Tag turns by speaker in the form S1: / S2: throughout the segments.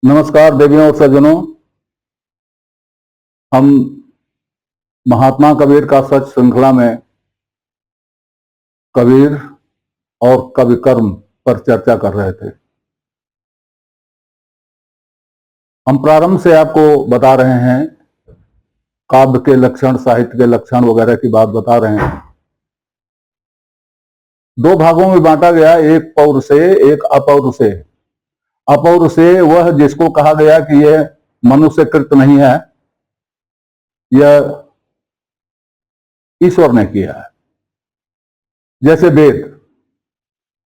S1: नमस्कार देवियों और सज्जनों। हम महात्मा कबीर का सच श्रृंखला में कबीर और कवि कर्म पर चर्चा कर रहे थे। हम प्रारंभ से आपको बता रहे हैं, काव्य के लक्षण, साहित्य के लक्षण वगैरह की बात बता रहे हैं। दो भागों में बांटा गया, एक पौर से एक अपौर से। अपौर से वह जिसको कहा गया कि यह मनुष्य कृत नहीं है, यह ईश्वर ने किया है, जैसे वेद।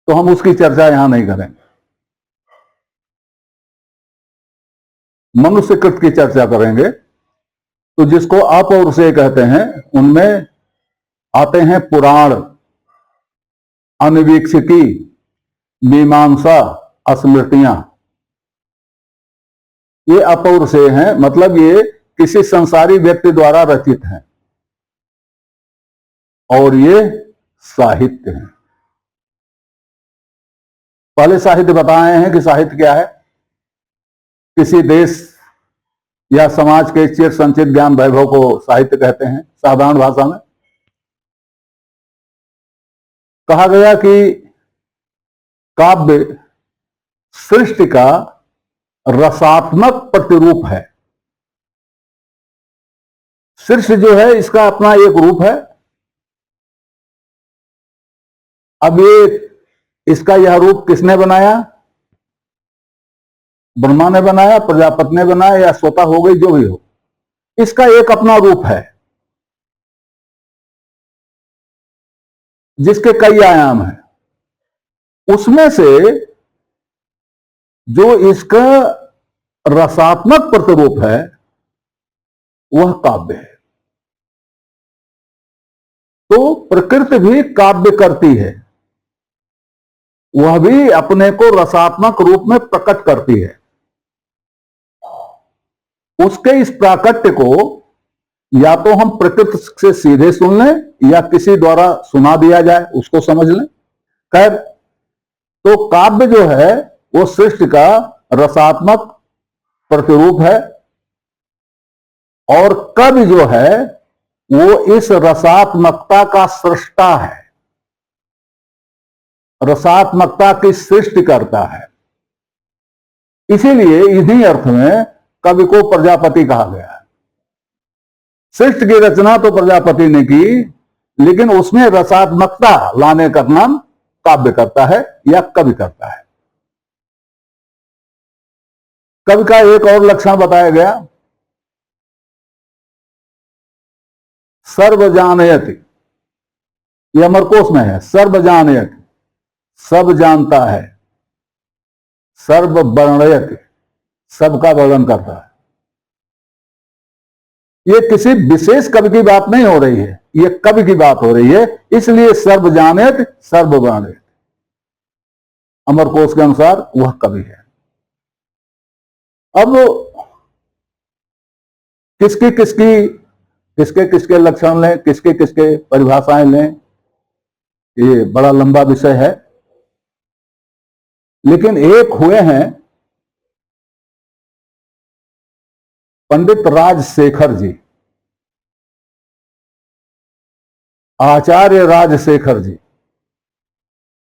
S1: तो हम उसकी चर्चा यहां नहीं करेंगे, मनुष्य कृत की चर्चा करेंगे। तो जिसको अपौर से कहते हैं, उनमें आते हैं पुराण, अनवीक्षिकी, मीमांसा, स्मृतियां। ये अपौर से हैं, मतलब ये किसी संसारी व्यक्ति द्वारा रचित हैं, और ये साहित्य हैं। पहले साहित्य बताए हैं कि साहित्य क्या है। किसी देश या समाज के चिर संचित ज्ञान वैभव को साहित्य कहते हैं। साधारण भाषा में कहा गया कि काव्य सृष्टि का रसात्मक प्रतिरूप है। सृष्टि जो है, इसका अपना एक रूप है। अब ये इसका यह रूप किसने बनाया? ब्रह्मा ने बनाया, प्रजापति ने बनाया, या स्वतः हो गई, जो भी हो, इसका एक अपना रूप है जिसके कई आयाम हैं। उसमें से जो इसका रसात्मक प्रतिरूप है वह काव्य है। तो प्रकृति भी काव्य करती है, वह भी अपने को रसात्मक रूप में प्रकट करती है। उसके इस प्राकट्य को या तो हम प्रकृति से सीधे सुन लें या किसी द्वारा सुना दिया जाए, उसको समझ लें। खैर, तो काव्य जो है वो सृष्टि का रसात्मक प्रतिरूप है, और कवि जो है वो इस रसात्मकता का सृष्टा है, रसात्मकता की सृष्टि करता है। इसीलिए इन्हीं अर्थ में कवि को प्रजापति कहा गया है। सृष्टि की रचना तो प्रजापति ने की, लेकिन उसमें रसात्मकता लाने का नाम काव्य करता है या कवि करता है। कवि का एक और लक्षण बताया गया, सर्वजानयति। यह अमरकोश में है। सर्वजानयति, सब जानता है। सर्ववर्णयति, सबका वर्णन करता है। यह किसी विशेष कवि की बात नहीं हो रही है, यह कवि की बात हो रही है। इसलिए सर्वजानयति, सर्ववर्णयति, अमरकोश के अनुसार वह कवि है। अब किसके किसके लक्षण लें, किसके किसके परिभाषाएं लें, ये बड़ा लंबा विषय है। लेकिन एक हुए हैं पंडित राजशेखर जी, आचार्य राजशेखर जी।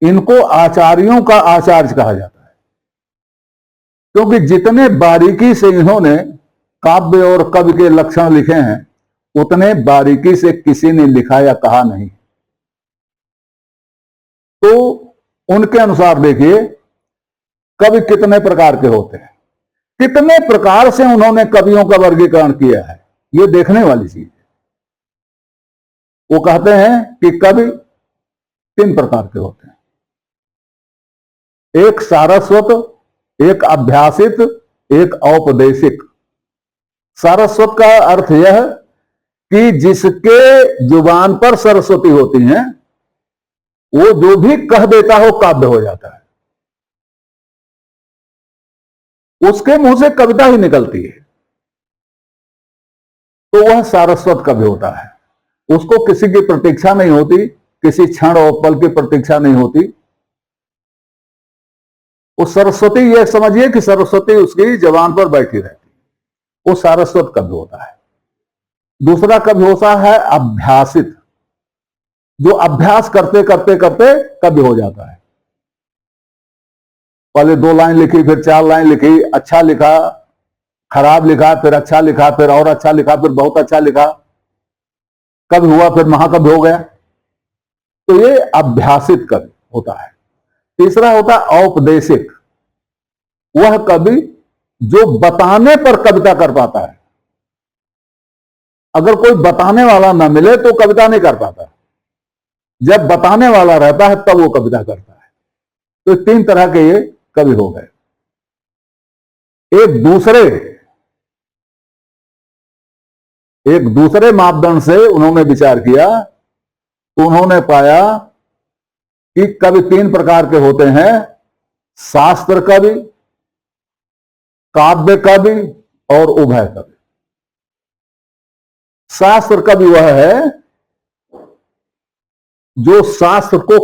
S1: इनको आचार्यों का आचार्य कहा जाता है, क्योंकि जितने बारीकी से इन्होंने काव्य और कवि के लक्षण लिखे हैं, उतने बारीकी से किसी ने लिखा या कहा नहीं। तो उनके अनुसार देखिए, कवि कितने प्रकार के होते हैं, कितने प्रकार से उन्होंने कवियों का वर्गीकरण किया है, ये देखने वाली चीज है। वो कहते हैं कि कवि 3 प्रकार के होते हैं, एक सारस्वत, एक अभ्यासित, एक औपदेशिक। सारस्वत का अर्थ यह कि जिसके जुबान पर सरस्वती होती हैं, वो जो भी कह देता हो काव्य हो जाता है, उसके मुंह से कविता ही निकलती है, तो वह सारस्वत कवि होता है। उसको किसी की प्रतीक्षा नहीं होती, किसी क्षण और पल की प्रतीक्षा नहीं होती। वो सरस्वती, ये समझिए कि सरस्वती उसकी जबान पर बैठी रहती, वो सारस्वत कवि होता है। दूसरा कवि होता है अभ्यासित, जो अभ्यास करते करते करते कवि हो जाता है। पहले 2 लाइन लिखी, फिर 4 लाइन लिखी, अच्छा लिखा, खराब लिखा, फिर अच्छा लिखा, फिर और अच्छा लिखा, फिर बहुत अच्छा लिखा, कवि हुआ, फिर महाकवि हो गया। तो ये अभ्यासित कवि होता है। तीसरा होता है औपदेशिक, वह कवि जो बताने पर कविता कर पाता है। अगर कोई बताने वाला ना मिले तो कविता नहीं कर पाता, जब बताने वाला रहता है तब वो कविता करता है। तो 3 तरह के ये कवि हो गए। एक दूसरे मापदंड से उन्होंने विचार किया, तो उन्होंने पाया कि कवि 3 प्रकार के होते हैं: शास्त्र कवि, काव्य कवि और उभय कवि। शास्त्र कवि वह है जो शास्त्र को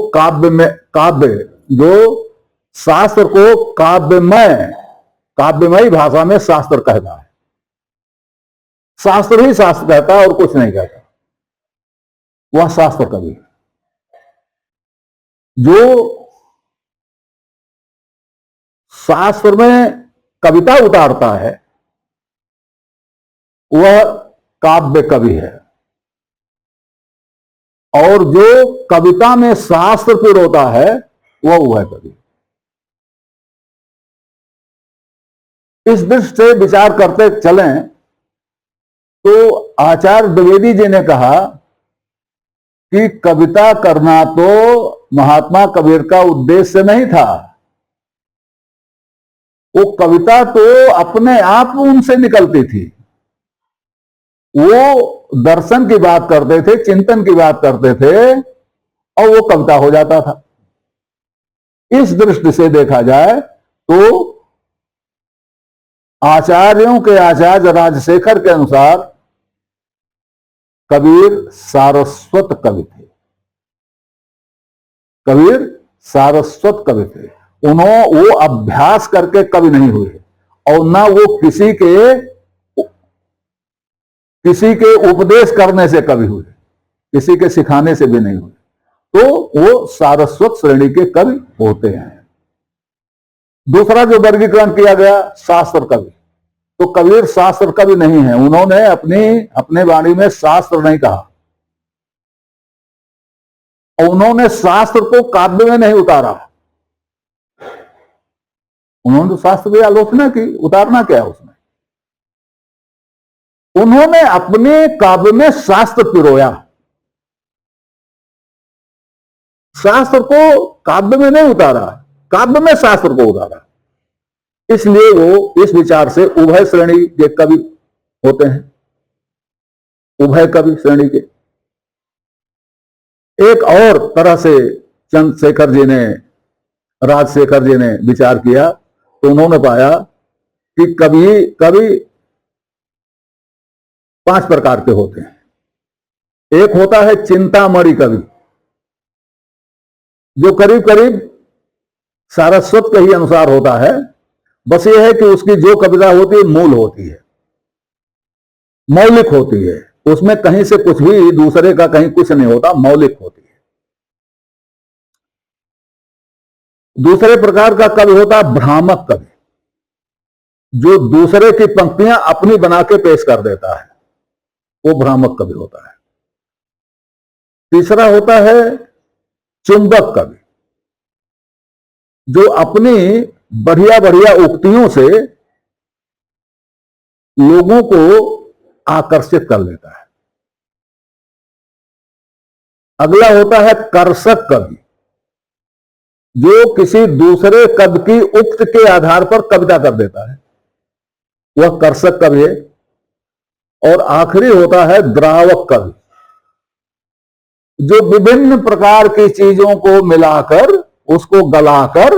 S1: शास्त्र को काव्यमयी भाषा में शास्त्र कहता है। शास्त्र ही शास्त्र कहता है और कुछ नहीं कहता, वह शास्त्र कवि है। जो शास्त्र में कविता उतारता है वह काव्य कवि है, और जो कविता में शास्त्र पिरोता है वह उभय कवि। इस दृष्टि से विचार करते चलें तो आचार्य द्विवेदी जी ने कहा कि कविता करना तो महात्मा कबीर का उद्देश्य नहीं था, वो कविता तो अपने आप उनसे निकलती थी। वो दर्शन की बात करते थे, चिंतन की बात करते थे और वो कविता हो जाता था। इस दृष्टि से देखा जाए तो आचार्यों के आचार्य राजशेखर के अनुसार कबीर सारस्वत कवि थे। कबीर सारस्वत कवि थे। वो अभ्यास करके कवि नहीं हुए और ना वो किसी के उपदेश करने से कवि हुए, किसी के सिखाने से भी नहीं हुए। तो वो सारस्वत श्रेणी के कवि होते हैं। दूसरा जो वर्गीकरण किया गया, शास्त्र कवि, तो कबीर शास्त्र कवि नहीं है। उन्होंने अपने वाणी में शास्त्र नहीं कहा और उन्होंने शास्त्र को काव्य में नहीं उतारा। उन्होंने तो शास्त्र की आलोचना की, उतारना क्या है उसमें। उन्होंने अपने काव्य में शास्त्र पिरोया, शास्त्र को काव्य में नहीं उतारा, काव्य में शास्त्र को उतारा। इसलिए वो इस विचार से उभय श्रेणी के कवि होते हैं, उभय कवि श्रेणी के। एक और तरह से राजशेखर जी ने विचार किया, तो उन्होंने पाया कि कवि 5 प्रकार के होते हैं। एक होता है चिंतामणि कवि, जो करीब करीब सारस्वत के ही अनुसार होता है, बस यह है कि उसकी जो कविता होती है मूल होती है, मौलिक होती है, उसमें कहीं से कुछ भी दूसरे का कहीं कुछ नहीं होता, मौलिक होती है। दूसरे प्रकार का कवि होता है भ्रामक कवि, जो दूसरे की पंक्तियां अपनी बना के पेश कर देता है, वो भ्रामक कवि होता है। तीसरा होता है चुंबक कवि, जो अपनी बढ़िया बढ़िया उक्तियों से लोगों को आकर्षित कर लेता है। अगला होता है कर्षक कवि, जो किसी दूसरे कवि की उक्त के आधार पर कविता कर देता है, वह कर्षक कवि है। और आखिरी होता है द्रावक कवि, जो विभिन्न प्रकार की चीजों को मिलाकर, उसको गलाकर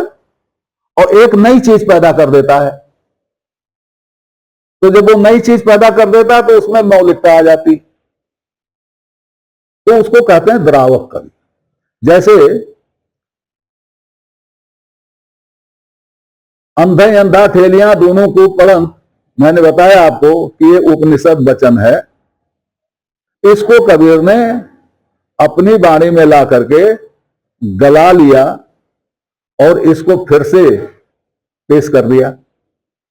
S1: और एक नई चीज पैदा कर देता है। तो जब वो नई चीज पैदा कर देता है तो उसमें मौलिकता आ जाती, तो उसको कहते हैं द्रावक कवि। जैसे अंधे अंधा ठेलियां दोनों को पढ़ंत, मैंने बताया आपको कि ये उपनिषद वचन है। इसको कबीर ने अपनी वाणी में ला करके गला लिया और इसको फिर से पेश कर दिया।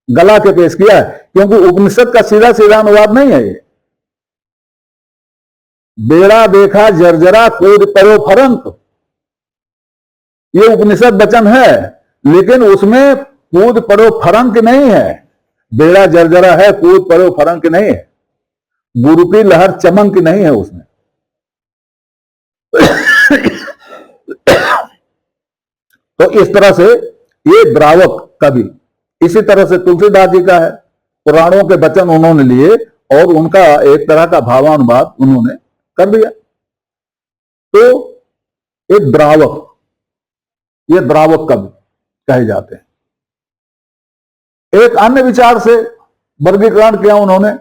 S1: गला के पेश किया है, क्योंकि उपनिषद का सीधा सीधा अनुवाद नहीं है ये। बेड़ा देखा जर्जरा कूद परो फरंत, ये उपनिषद वचन है, लेकिन उसमें कूद परो फरंक नहीं है। बेड़ा जर्जरा है, कूद परो फरंक नहीं है। गुरु की लहर चमक नहीं है उसमें। तो इस तरह से ये द्रावक कवि, इसी तरह से तुलसीदास जी का है, पुराणों के वचन उन्होंने लिए और उनका एक तरह का भावानुवाद उन्होंने कर दिया। तो एक द्रावक, ये द्रावक कवि कहे जाते हैं। एक अन्य विचार से वर्गीकरण किया उन्होंने,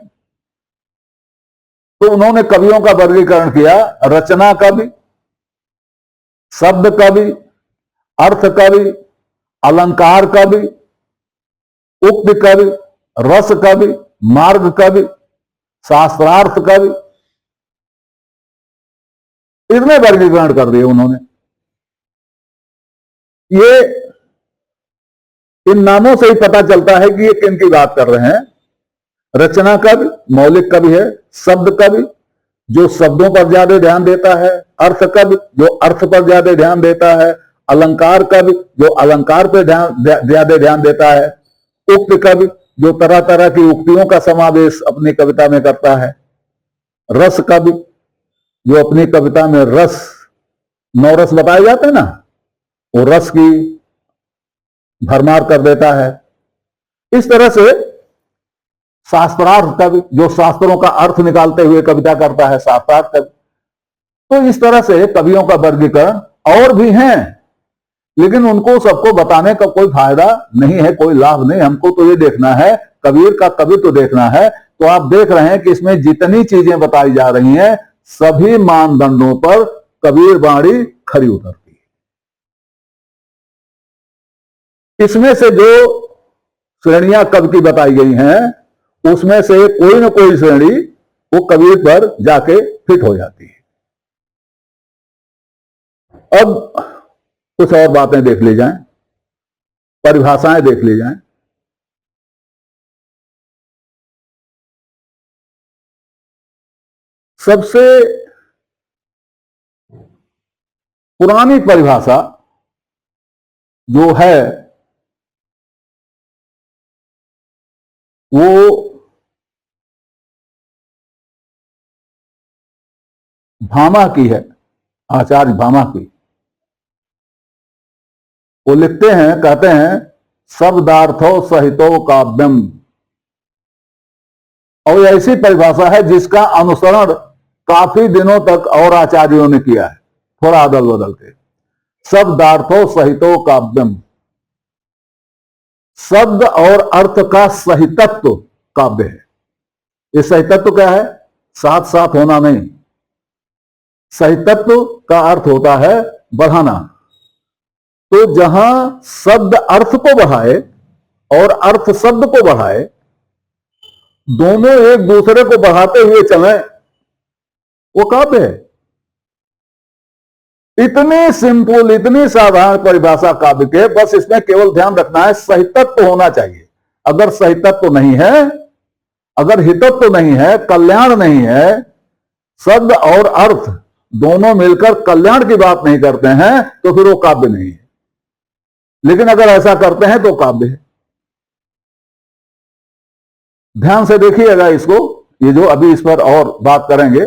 S1: तो उन्होंने कवियों का वर्गीकरण किया रचना कवि, शब्द कवि, अर्थ कवि, अलंकार कवि, उक्ति कवि, रस कवि, मार्ग कवि, शास्त्रार्थ कवि, इतने वर्गीकरण कर दिए उन्होंने। ये इन नामों से ही पता चलता है कि ये किन की बात कर रहे हैं। रचना कवि मौलिक कवि है, शब्द कवि जो शब्दों पर ज्यादा ध्यान देता है, अर्थ कवि जो अर्थ पर ज्यादा ध्यान देता है, अलंकार कवि जो अलंकार पर ज्यादा ध्यान देता है, उक्त कवि जो तरह तरह की उक्तियों का समावेश अपनी कविता में करता है, रस कवि जो अपनी कविता में रस, 9 रस बताए जाते हैं ना, वो रस की भरमार कर देता है। इस तरह से शास्त्रार्थ कवि जो शास्त्रों का अर्थ निकालते हुए कविता करता है, शास्त्रार्थ कवि। तो इस तरह से कवियों का वर्गीकरण और भी हैं, लेकिन उनको सबको बताने का कोई फायदा नहीं है, कोई लाभ नहीं। हमको तो ये देखना है, कबीर का कवि तो देखना है। तो आप देख रहे हैं कि इसमें जितनी चीजें बताई जा रही हैं, सभी मानदंडों पर कबीर वाणी खरी उतरती है। इसमें से जो श्रेणियां कवि की बताई गई हैं, उसमें से कोई ना कोई श्रेणी वो कबीर पर जाके फिट हो जाती है। अब कुछ और बातें देख ली जाएं, परिभाषाएं देख ली जाएं। सबसे पुरानी परिभाषा जो है वो भामा की है, आचार्य भामा की। वो लिखते हैं, कहते हैं शब्दार्थो सहितो काव्यम, और ऐसी परिभाषा है जिसका अनुसरण काफी दिनों तक और आचार्यों ने किया है, थोड़ा अदल बदल के। शब्दार्थो सहितो काव्यम, शब्द और अर्थ का सहितत्व काव्य है। ये सहितत्व क्या है? साथ साथ होना नहीं। सहितत्व का अर्थ होता है बढ़ाना। तो जहां शब्द अर्थ को बढ़ाए और अर्थ शब्द को बढ़ाए, दोनों एक दूसरे को बढ़ाते हुए चलें, वो काव्य है। इतनी सिंपल, इतनी साधारण परिभाषा काव्य के, बस इसमें केवल ध्यान रखना है सहितत्व होना चाहिए। अगर सहितत्व नहीं है, अगर हितत्व नहीं है, कल्याण नहीं है, शब्द और अर्थ दोनों मिलकर कल्याण की बात नहीं करते हैं, तो फिर वो काव्य नहीं है। लेकिन अगर ऐसा करते हैं तो काव्य है। ध्यान से देखिएगा इसको, ये जो अभी इस पर और बात करेंगे।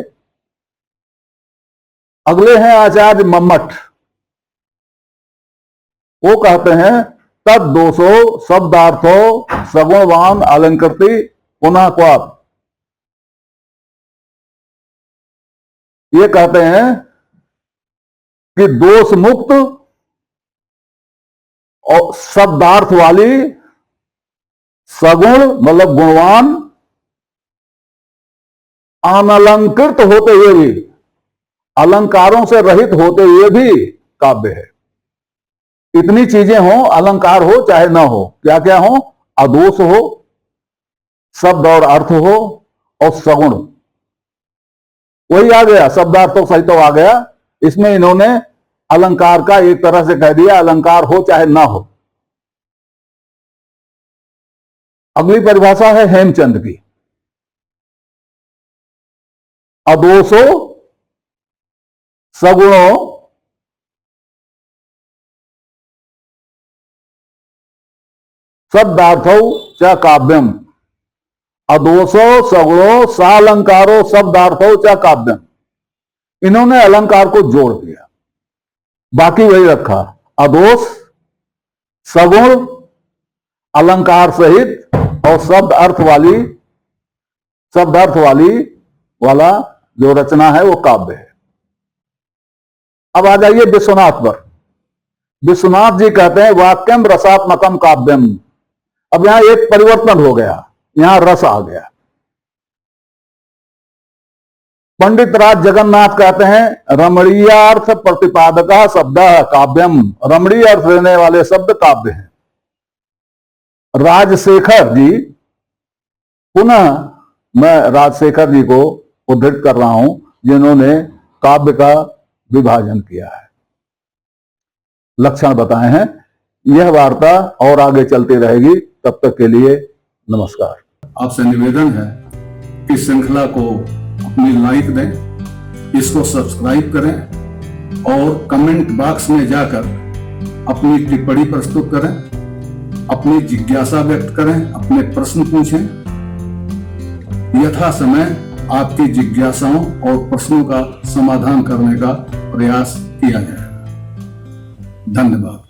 S1: अगले हैं आचार्य मम्मट। वो कहते हैं तद दोषो शब्दार्थो सगुणवान अलंकृति पुनः क्वाप। ये कहते हैं कि दोष मुक्त और शब्दार्थ वाली, सगुण मतलब गुणवान, अनलंकृत होते हुए भी, अलंकारों से रहित होते हुए भी काव्य है। इतनी चीजें हो, अलंकार हो चाहे ना हो, क्या क्या हो, अदोष हो, शब्द और अर्थ हो, और सगुण। वही आ गया, शब्दार्थों सहित तो आ गया। इसमें इन्होंने अलंकार का एक तरह से कह दिया, अलंकार हो चाहे ना हो। अगली परिभाषा है हेमचंद की, अदोषो सगुणो शब्दार्थो च काव्यम। अदोषो सगुणो सालंकारो शब्दार्थो च काव्यम। इन्होंने अलंकार को जोड़ दिया, बाकी वही रखा, अदोष सगुण अलंकार सहित और शब्द अर्थ वाली वाला जो रचना है वो काव्य है। अब आ जाइए विश्वनाथ पर। विश्वनाथ जी कहते हैं वाक्यम रसात्मकम काव्यम। अब यहां एक परिवर्तन हो गया, यहां रस आ गया। पंडित राज जगन्नाथ कहते हैं रमणीयार्थ प्रतिपादक शब्द काव्यम। रमणीय अर्थ देने वाले शब्द काव्य हैं। राजशेखर जी, पुनः मैं राजशेखर जी को उद्धृत कर रहा हूं, जिन्होंने काव्य का विभाजन किया है, लक्षण बताए हैं। यह वार्ता और आगे चलती रहेगी, तब तक के लिए नमस्कार।
S2: आपसे निवेदन है कि श्रृंखला को अपनी लाइक दें, इसको सब्सक्राइब करें और कमेंट बॉक्स में जाकर अपनी टिप्पणी प्रस्तुत करें, अपनी जिज्ञासा व्यक्त करें, अपने प्रश्न पूछें। यथा समय आपकी जिज्ञासाओं और प्रश्नों का समाधान करने का प्रयास किया जाएगा। धन्यवाद।